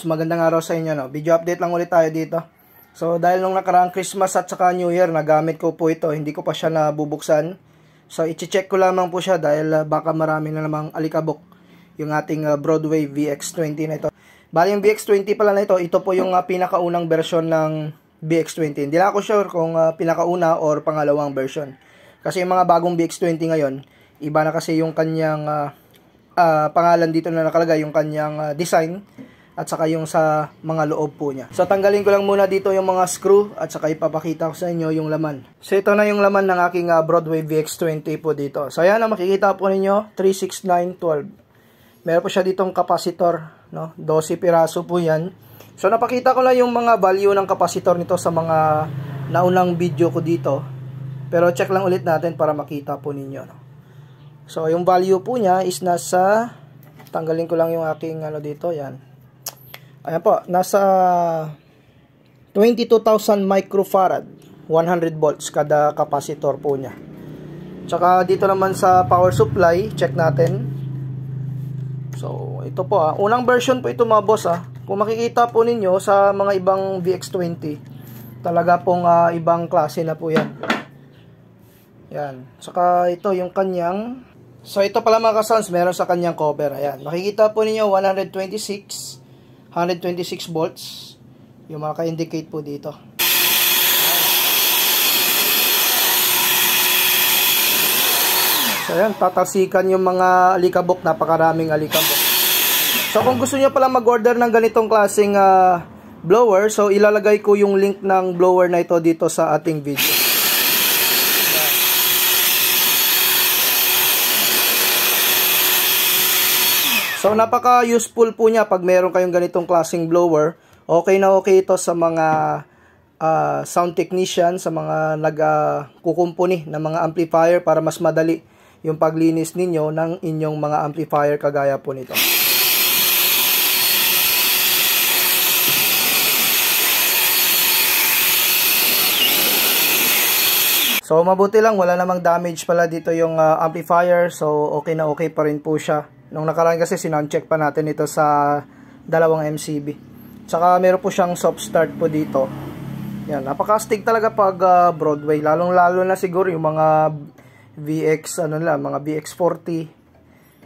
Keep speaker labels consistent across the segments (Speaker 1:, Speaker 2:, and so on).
Speaker 1: magandang araw sa inyo, no? Video update lang ulit tayo dito. So dahil nung nakaraang Christmas at saka New Year, nagamit ko po ito, hindi ko pa siya nabubuksan. So i-check ko lamang po siya dahil baka marami na namang alikabok yung ating Broadway VX20 na ito. Bali yung VX20 pala na ito po yung pinakaunang version ng VX20. Hindi lang ako sure kung pinakauna or pangalawang version. Kasi yung mga bagong VX20 ngayon, iba na kasi yung kanyang pangalan dito na nakalagay, yung kanyang design at saka yung sa mga loob po niya. So tanggalin ko lang muna dito yung mga screw at saka ipapakita ko sa inyo yung laman. So ito na yung laman ng aking Broadway VX20 po dito. So ayan, makikita po ninyo 36912. Meron po siya ditong capacitor, no? 12 piraso po yan. So napakita ko lang yung mga value ng capacitor nito sa mga naunang video ko dito. Pero check lang ulit natin para makita po ninyo, no? So yung value po niya is nasa, tanggalin ko lang yung aking dito, yan. Ayan po, nasa 22,000 microfarad, 100 volts kada capacitor po niya. Tsaka dito naman sa power supply, check natin. So ito po unang version po ito mga boss Kung makikita po ninyo sa mga ibang VX20, talaga pong ibang klase na po yan. Yan. Saka ito yung kanyang, so ito pala mga ka-sounds, meron sa kanyang cover. Ayan. Makikita po ninyo 126 volts. Yung maka-indicate po dito. So ayan, tatalsikan yung mga alikabok, napakaraming alikabok. So kung gusto niyo pala mag-order ng ganitong klaseng blower, so ilalagay ko yung link ng blower na ito dito sa ating video. So napaka-useful po niya pag meron kayong ganitong klaseng blower. Okay na okay ito sa mga sound technician, sa mga nagkukumpuni ng mga amplifier para mas madali yung paglinis ninyo ng inyong mga amplifier kagaya po nito. So mabuti lang, wala namang damage pala dito yung amplifier. So okay na okay pa rin po siya. Nung nakaraan kasi sinan-check pa natin ito sa dalawang MCB. Tsaka meron po siyang soft start po dito. Yan, napaka-astig talaga pag Broadway. Lalong-lalo na siguro yung mga VX, mga VX40.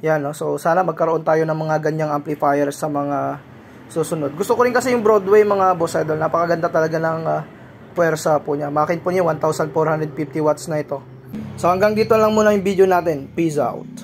Speaker 1: Yan, no? So sana magkaroon tayo ng mga ganyang amplifier sa mga susunod. Gusto ko rin kasi yung Broadway mga boss idol. Napakaganda talaga ng puwersa po niya. Makin po niya 1,450 watts na ito. So hanggang dito lang muna yung video natin. Peace out.